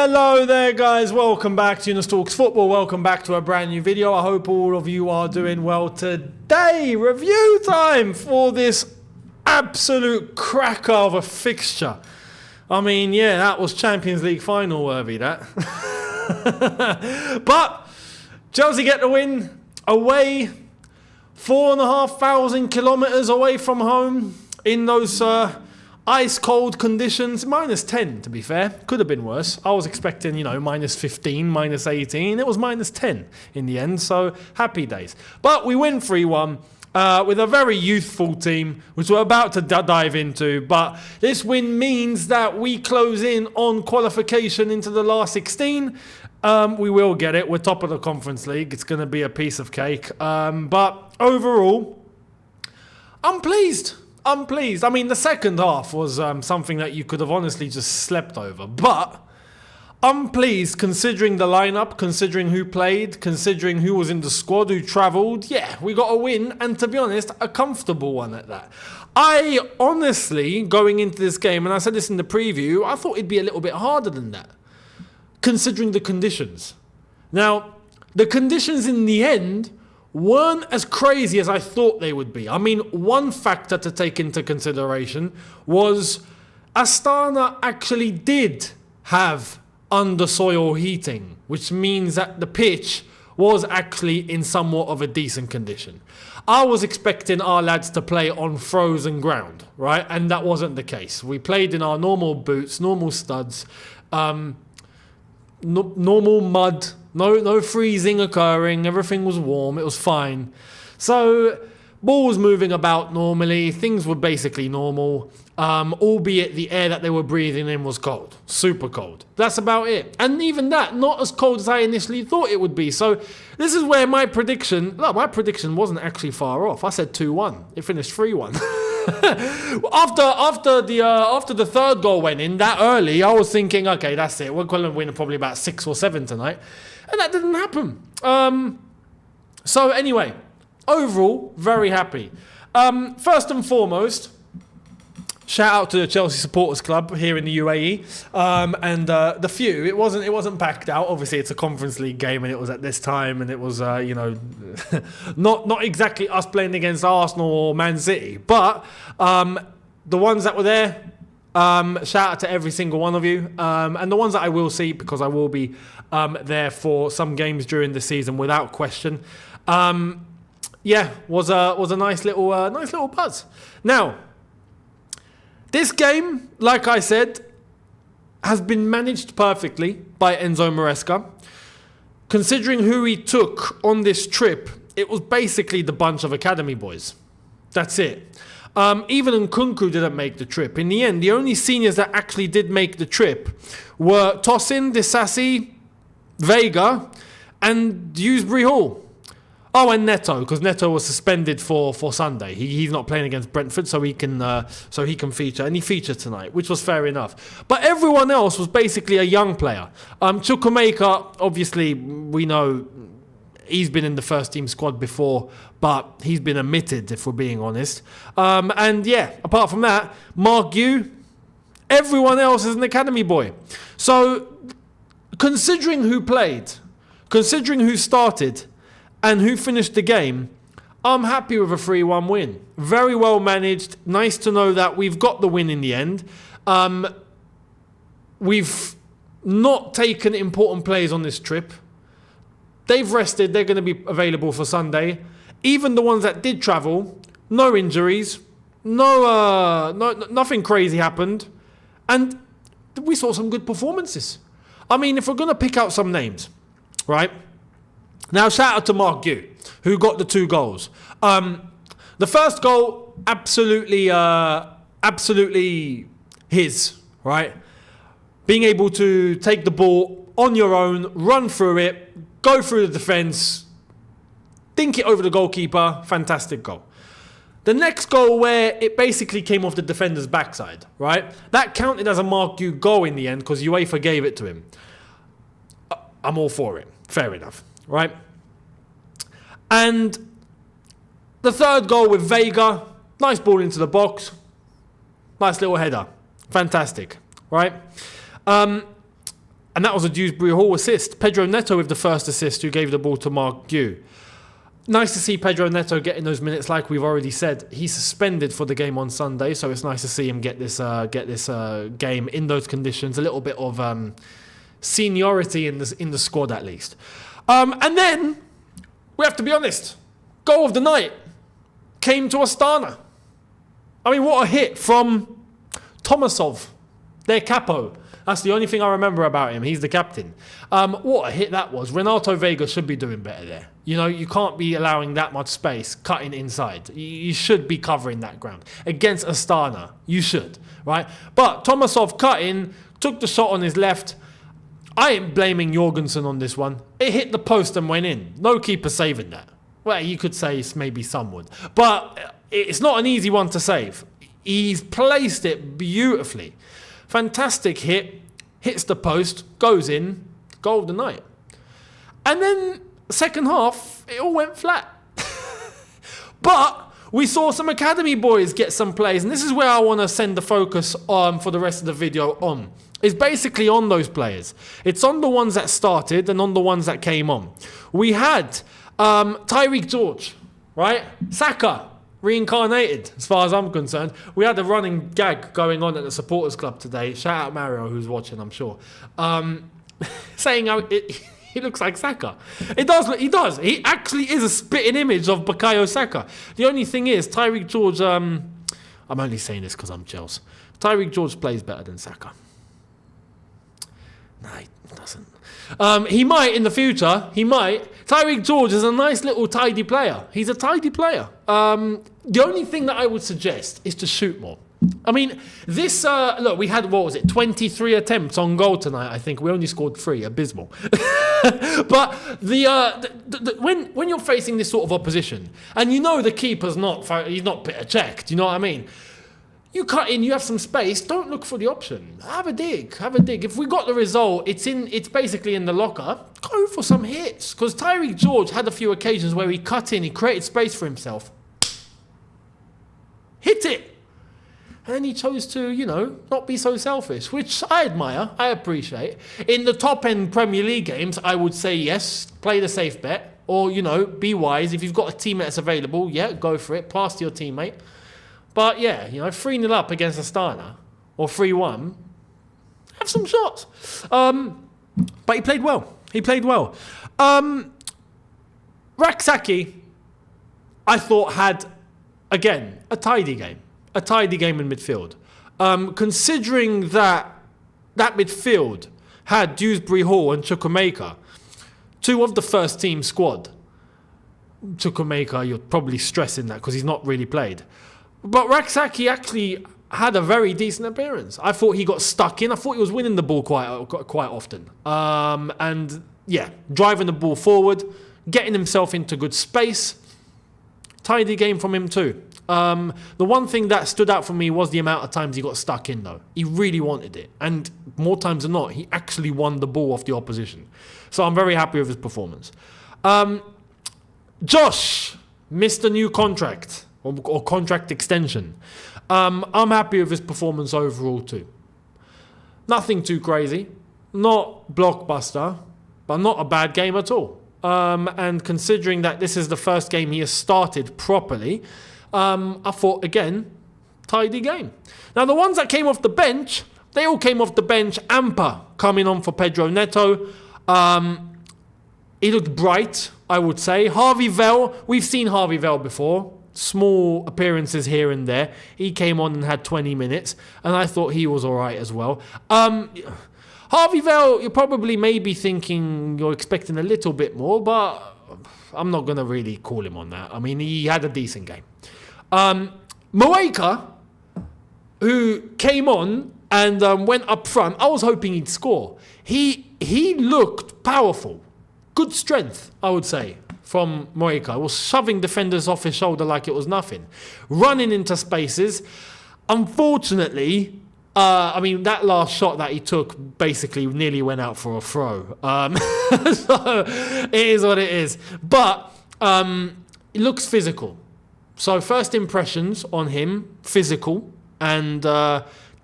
Hello there guys, welcome back to Younes Talks Football, welcome back to a brand new video. I hope all of you are doing well today. Review time for this absolute cracker of a fixture. I mean, yeah, that was Champions League final worthy, that. But Chelsea get the win away, 4,500 kilometers away from home in those ice cold conditions. -10 to be fair, could have been worse. I was expecting, -15, -18. It was -10 in the end, so happy days. But we win 3-1 with a very youthful team, which we're about to dive into. But this win means that we close in on qualification into the last 16. We will get it. We're top of the Conference League. It's going to be a piece of cake. But overall, I'm pleased. I mean, the second half was something that you could have honestly just slept over. But I'm pleased considering the lineup, considering who played, considering who was in the squad, who travelled. Yeah, we got a win. And to be honest, a comfortable one at that. I honestly, going into this game, and I said this in the preview, I thought it'd be a little bit harder than that, considering the conditions. Now, the conditions in the end weren't as crazy as I thought they would be. I mean, one factor to take into consideration was Astana actually did have under soil heating, which means that the pitch was actually in somewhat of a decent condition. I was expecting our lads to play on frozen ground, right? And that wasn't the case. We played in our normal boots, normal studs, normal mud, no freezing occurring, everything was warm, it was fine. So, ball was moving about normally, things were basically normal, albeit the air that they were breathing in was cold, super cold. That's about it. And even that, not as cold as I initially thought it would be. So, this is where my prediction wasn't actually far off. I said 2-1, it finished 3-1. After the third goal went in that early, I was thinking, okay, that's it. We're going to win probably about 6 or 7 tonight, and that didn't happen. So anyway, overall, very happy. First and foremost, shout out to the Chelsea Supporters Club here in the UAE, and the few. It wasn't packed out. Obviously, it's a Conference League game, and it was at this time, and it was not exactly us playing against Arsenal or Man City, but the ones that were there. Shout out to every single one of you, and the ones that I will see, because I will be there for some games during the season without question. Was a nice little buzz. Now, this game, like I said, has been managed perfectly by Enzo Maresca. Considering who he took on this trip, it was basically the bunch of academy boys. That's it. Even Nkunku didn't make the trip. In the end, the only seniors that actually did make the trip were Tosin, Disasi, Vega, and Dewsbury Hall. Oh, and Neto, because Neto was suspended for Sunday. He's not playing against Brentford, so he can feature, and he featured tonight, which was fair enough. But everyone else was basically a young player. Chukwuemeka, obviously, we know he's been in the first team squad before, but he's been omitted, if we're being honest. And yeah, apart from that, Mark Yu, everyone else is an academy boy. So, considering who played, considering who started, and who finished the game, I'm happy with a 3-1 win. Very well managed. Nice to know that we've got the win in the end. We've not taken important players on this trip. They've rested. They're going to be available for Sunday. Even the ones that did travel, no injuries, nothing crazy happened, and we saw some good performances. I mean, if we're going to pick out some names, right? Now, shout out to Mark Yu, who got the 2 goals. The first goal, absolutely his, right? Being able to take the ball on your own, run through it, go through the defence, dink it over the goalkeeper, fantastic goal. The next goal where it basically came off the defender's backside, right? That counted as a Mark Yu goal in the end because UEFA gave it to him. I'm all for it. Fair enough. Right? And the third goal with Vega, nice ball into the box, nice little header, fantastic, right? And that was a Dewsbury Hall assist. Pedro Neto with the first assist, who gave the ball to Mark Gue. Nice to see Pedro Neto getting those minutes, like we've already said. He's suspended for the game on Sunday, so it's nice to see him get this game in those conditions. A little bit of seniority in the squad, at least. And then, we have to be honest, goal of the night came to Astana. I mean, what a hit from Tomasov, their capo. That's the only thing I remember about him. He's the captain. What a hit that was. Renato Vega should be doing better there. You know, you can't be allowing that much space, cutting inside. You should be covering that ground. Against Astana, you should, right? But Tomasov cut in, took the shot on his left. I ain't blaming Jorgensen on this one. It hit the post and went in. No keeper saving that. Well, you could say maybe some would. But it's not an easy one to save. He's placed it beautifully. Fantastic hit, hits the post, goes in, goal of the night. And then, second half, it all went flat. But we saw some academy boys get some plays, and this is where I want to send the focus for the rest of the video on. It's basically on those players. It's on the ones that started and on the ones that came on. We had Tyreek George, right? Saka, reincarnated, as far as I'm concerned. We had a running gag going on at the supporters club today. Shout out Mario, who's watching, I'm sure. Saying how he looks like Saka. He does. He actually is a spitting image of Bukayo Saka. The only thing is, Tyreek George, I'm only saying this because I'm Chelsea. Tyreek George plays better than Saka. No, he doesn't. He might in the future. He might. Tyreek George is a nice little tidy player. He's a tidy player. The only thing that I would suggest is to shoot more. I mean, this, look, we had, 23 attempts on goal tonight, I think. We only scored 3, abysmal. But when you're facing this sort of opposition, and you know the keeper's he's not bitter checked, you know what I mean? You cut in, you have some space, don't look for the option. Have a dig. If we got the result, it's basically in the locker, go for some hits. Because Tyreek George had a few occasions where he cut in, he created space for himself. Hit it. And then he chose to, not be so selfish, which I admire, I appreciate. In the top-end Premier League games, I would say yes, play the safe bet. Or, be wise. If you've got a teammate that's available, yeah, go for it. Pass to your teammate. But yeah, 3-0 up against Astana, or 3-1, have some shots. But he played well. Raksaki, I thought, had, again, a tidy game in midfield. Considering that midfield had Dewsbury Hall and Chukwuemeka, 2 of the first team squad. Chukwuemeka, you're probably stressing that because he's not really played. But Raksaki actually had a very decent appearance. I thought he got stuck in. I thought he was winning the ball quite often. And yeah, driving the ball forward, getting himself into good space. Tidy game from him too. The one thing that stood out for me was the amount of times he got stuck in though. He really wanted it. And more times than not, he actually won the ball off the opposition. So I'm very happy with his performance. Josh missed a new contract. Or contract extension. I'm happy with his performance overall too. Nothing too crazy. Not blockbuster. But not a bad game at all. And considering that this is the first game he has started properly, I thought, again, tidy game. Now, the ones that came off the bench, they all came off the bench. Ampa coming on for Pedro Neto. He looked bright, I would say. Harvey Vell, we've seen Harvey Vell before. Small appearances here and there. He came on and had 20 minutes, and I thought he was all right as well. Harvey Vell, you're probably maybe thinking you're expecting a little bit more, but I'm not going to really call him on that. I mean, he had a decent game. Moeka, who came on and went up front, I was hoping he'd score. He looked powerful. Good strength, I would say, from Moeka. Was shoving defenders off his shoulder like it was nothing. Running into spaces. Unfortunately, that last shot that he took basically nearly went out for a throw. So it is what it is. But it looks physical. So first impressions on him, physical, and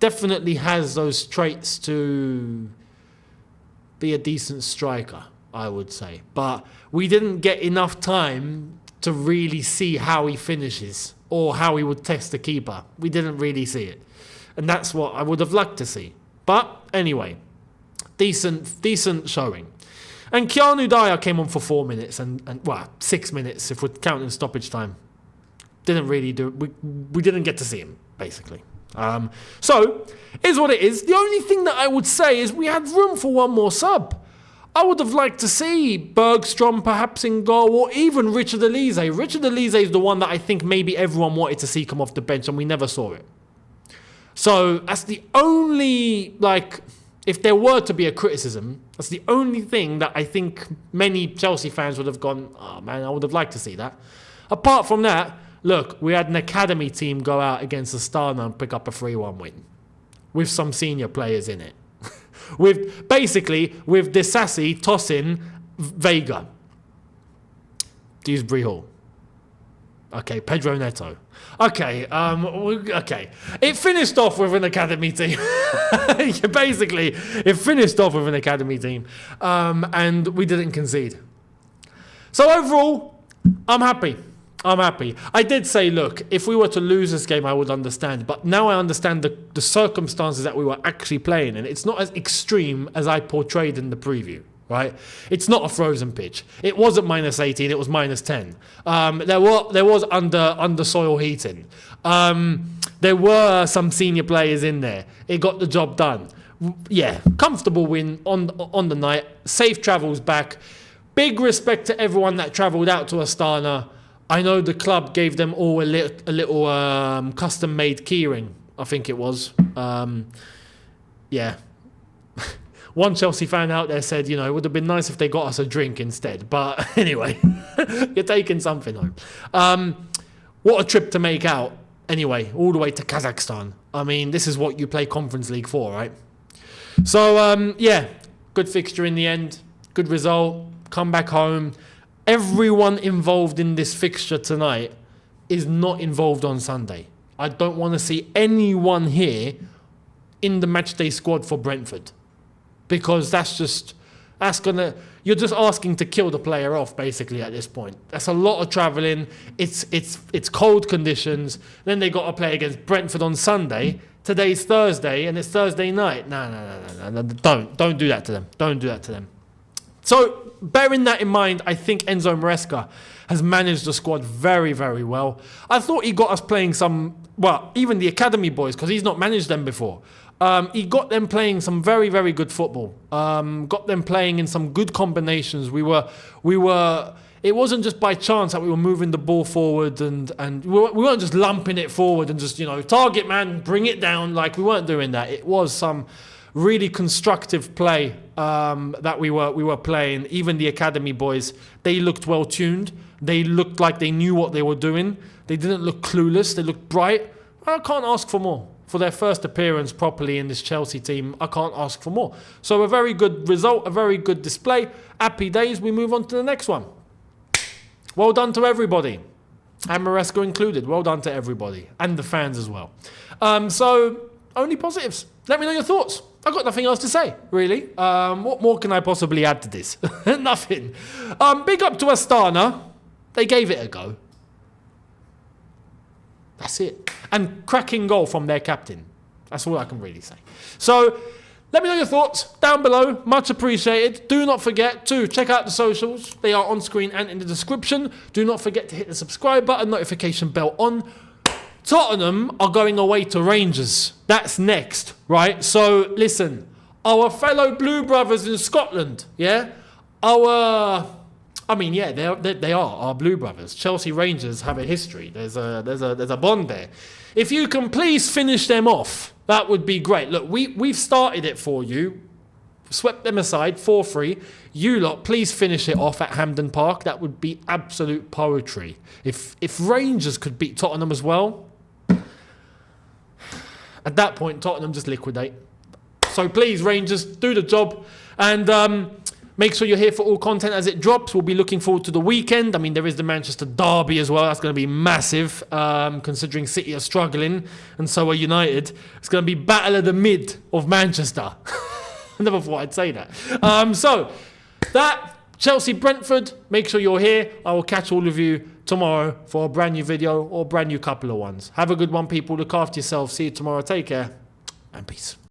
definitely has those traits to be a decent striker, I would say. But we didn't get enough time to really see how he finishes or how he would test the keeper. We didn't really see it. And that's what I would have liked to see. But anyway, decent showing. And Keanu Dyer came on for 4 minutes and 6 minutes if we're counting stoppage time. Didn't really do it. We didn't get to see him, basically. So, is what it is. The only thing that I would say is we had room for one more sub. I would have liked to see Bergstrom perhaps in goal, or even Richard Elise. Richard Elise is the one that I think maybe everyone wanted to see come off the bench, and we never saw it. So that's the only, if there were to be a criticism, that's the only thing that I think many Chelsea fans would have gone, oh man, I would have liked to see that. Apart from that, look, we had an academy team go out against Astana and pick up a 3-1 win with some senior players in it. with Disassi, Tosin, Vega. Dewsbury Hall. Okay, Pedro Neto. Okay, It finished off with an academy team. Basically, it finished off with an academy team. And we didn't concede. So overall, I'm happy. I did say, look, if we were to lose this game, I would understand. But now I understand the circumstances that we were actually playing in. It's not as extreme as I portrayed in the preview, right? It's not a frozen pitch. It wasn't minus 18, it was minus 10. There was under soil heating. There were some senior players in there. It got the job done. Yeah, comfortable win on the night. Safe travels back. Big respect to everyone that travelled out to Astana. I know the club gave them all a little custom-made keyring, I think it was. Yeah. One Chelsea fan out there said, it would have been nice if they got us a drink instead. But anyway, you're taking something home. What a trip to make out, anyway, all the way to Kazakhstan. I mean, this is what you play Conference League for, right? So, good fixture in the end. Good result. Come back home. Everyone involved in this fixture tonight is not involved on Sunday. I don't want to see anyone here in the matchday squad for Brentford, because you're just asking to kill the player off basically at this point. That's a lot of travelling. It's cold conditions. Then they got to play against Brentford on Sunday. Today's Thursday and it's Thursday night. No. Don't do that to them. Don't do that to them. So, bearing that in mind, I think Enzo Maresca has managed the squad very, very well. I thought he got us playing even the academy boys, because he's not managed them before. He got them playing some very, very good football. Got them playing in some good combinations. It wasn't just by chance that we were moving the ball forward and we weren't just lumping it forward and just, target man, bring it down. We weren't doing that. It was some really constructive play that we were playing. Even the academy boys, they looked well tuned. They looked like they knew what they were doing. They didn't look clueless. They looked bright. I can't ask for more. For their first appearance properly in this Chelsea team, I can't ask for more. So a very good result, a very good display. Happy days. We move on to the next one. Well done to everybody. And Maresca included. Well done to everybody. And the fans as well. So only positives. Let me know your thoughts. I've got nothing else to say, really. What more can I possibly add to this? Nothing. Big up to Astana. They gave it a go. That's it. And cracking goal from their captain. That's all I can really say. So, let me know your thoughts down below. Much appreciated. Do not forget to check out the socials. They are on screen and in the description. Do not forget to hit the subscribe button, notification bell on. Tottenham are going away to Rangers. That's next, right? So, listen. Our fellow Blue Brothers in Scotland, yeah? They are our Blue Brothers. Chelsea Rangers have a history. There's a bond there. If you can please finish them off, that would be great. Look, we've started it for you. Swept them aside, 4-3. You lot, please finish it off at Hampden Park. That would be absolute poetry. If Rangers could beat Tottenham as well, at that point, Tottenham just liquidate. So please, Rangers, do the job. And make sure you're here for all content as it drops. We'll be looking forward to the weekend. I mean, there is the Manchester derby as well. That's going to be massive, considering City are struggling, and so are United. It's going to be battle of the mid of Manchester. never thought I'd say that. So that Chelsea-Brentford, make sure you're here. I will catch all of you tomorrow for a brand new video or brand new couple of ones. Have a good one, people. Look after yourself. See you tomorrow. Take care and peace.